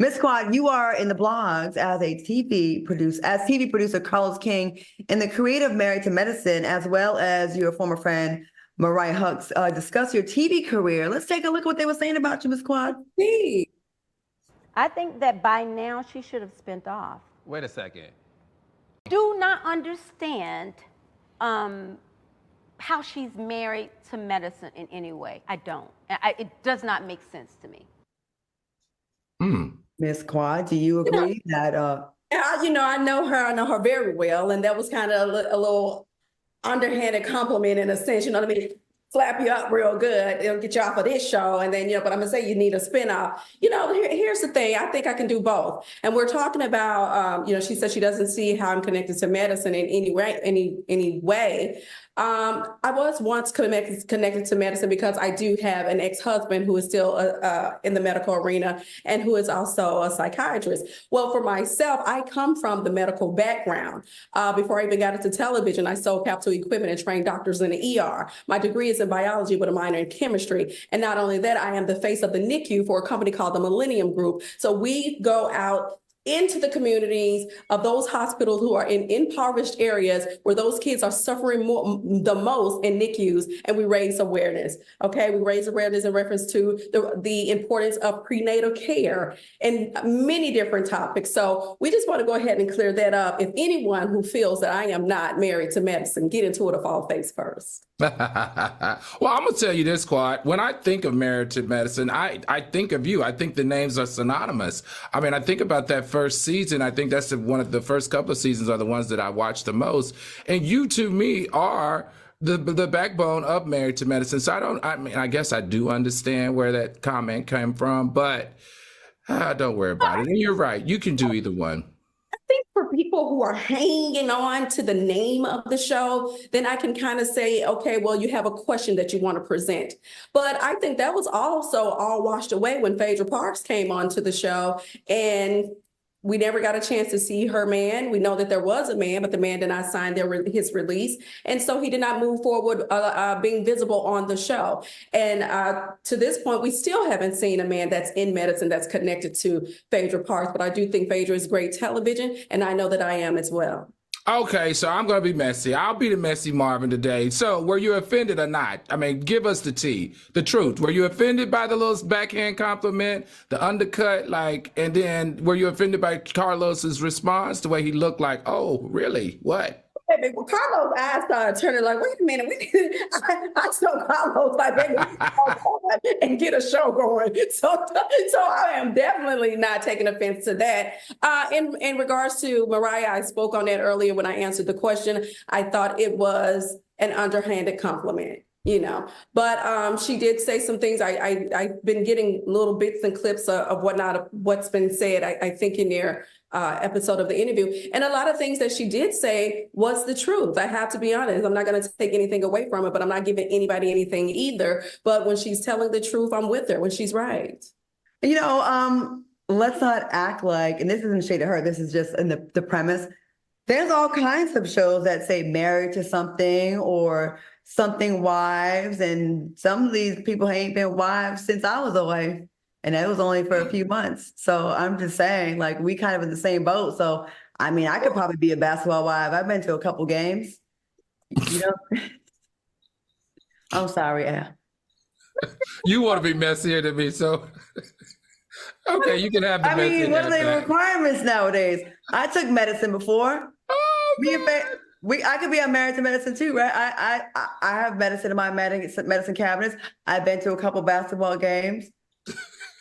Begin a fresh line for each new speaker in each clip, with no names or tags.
Miss Quad, you are in the blogs as a TV producer Carlos King and the creator of Married to Medicine, as well as your former friend Mariah Huq. Discuss your TV career. Let's take a look at what they were saying about you, Miss Quad.
Hey.
I think that by now she should have spent off.
Wait a second.
Do not understand how she's married to medicine in any way. I don't. It does not make sense to me.
Miss Quad, do you agree that?
I know her. I know her very well, and that was kind of a little underhanded compliment in a sense. You know what I mean? Slap you up real good. It'll get you off of this show, and then but I'm gonna say you need a spinoff. Here's the thing. I think I can do both. And we're talking about, she said she doesn't see how I'm connected to medicine in any way. I was once connected to medicine because I do have an ex-husband who is still in the medical arena and who is also a psychiatrist. Well, for myself, I come from the medical background. Before I even got into television, I sold capital equipment and trained doctors in the ER. My degree is in biology with a minor in chemistry. And not only that, I am the face of the NICU for a company called the Millennium Group. So we go out into the communities of those hospitals who are in impoverished areas where those kids are suffering the most in NICUs, and we raise awareness. Okay, we raise awareness in reference to the importance of prenatal care and many different topics. So we just want to go ahead and clear that up. If anyone who feels that I am not married to medicine, get into it a fall face first.
Well, I'm going to tell you this, Quad. When I think of Married to Medicine, I think of you. I think the names are synonymous. I mean, I think about that first season. I think that's one of the first couple of seasons are the ones that I watched the most. And you, to me, are the backbone of Married to Medicine. So I guess I do understand where that comment came from, but don't worry about it. And you're right. You can do either one.
Think for people who are hanging on to the name of the show, then I can kind of say, okay, well, you have a question that you want to present. But I think that was also all washed away when Phaedra Parks came onto the show, and we never got a chance to see her man. We know that there was a man, but the man did not sign his release. And so he did not move forward being visible on the show. And to this point, we still haven't seen a man that's in medicine that's connected to Phaedra Parks. But I do think Phaedra is great television, and I know that I am as well.
Okay, so I'm going to be messy. I'll be the messy Marvin today. So were you offended or not? I mean, give us the tea, the truth. Were you offended by the little backhand compliment, the undercut, and then were you offended by Carlos's response, the way he looked like, oh, really? What?
Hey, well, Carlos' eyes started turning like, wait a minute, I saw Carlos like, baby, and get a show going. So I am definitely not taking offense to that. In regards to Mariah, I spoke on that earlier when I answered the question. I thought it was an underhanded compliment. But she did say some things. I've been getting little bits and clips of what's been said, I think, in their episode of the interview. And a lot of things that she did say was the truth. I have to be honest. I'm not going to take anything away from it, but I'm not giving anybody anything either. But when she's telling the truth, I'm with her when she's right.
Let's not act like, and this isn't shade at her, this is just in the premise. There's all kinds of shows that say married to something or something wives, and some of these people ain't been wives since I was away, and that was only for a few months. So I'm just saying, we kind of in the same boat. So I mean, I could probably be a basketball wife. I've been to a couple games. I'm sorry, Al.
You want to be messier than me, so okay, you can have the messy.
I mean, what are the requirements nowadays? I took medicine before. I could be on Married to Medicine too, right? I have medicine in my medicine cabinets. I've been to a couple basketball games.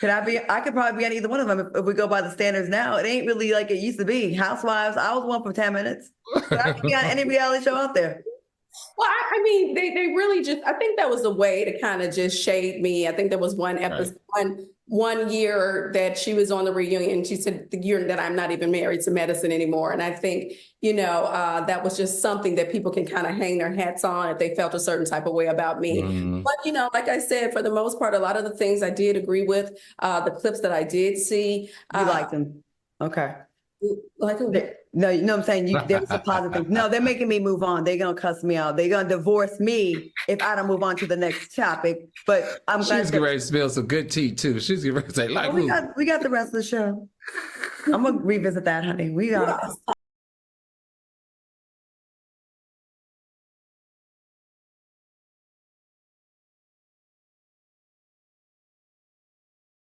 I could probably be on either one of them if we go by the standards now. It ain't really like it used to be. Housewives, I was one for 10 minutes. But I could be on any reality show out there.
Well, I mean, they really just, I think that was a way to kind of just shade me. I think there was one episode, one year that she was on the reunion. She said the year that I'm not even married to medicine anymore. And I think, that was just something that people can kind of hang their hats on if they felt a certain type of way about me. But, like I said, for the most part, a lot of the things I did agree with, the clips that I did see.
You liked them. Okay.
Like a
No, you know what I'm saying? There's a positive thing. No, they're making me move on. They're gonna cuss me out. They're gonna divorce me if I don't move on to the next topic. But I'm glad
She's getting ready to spill some good tea too. She's getting ready to say, like,
we got the rest of the show. I'm gonna revisit that, honey. We got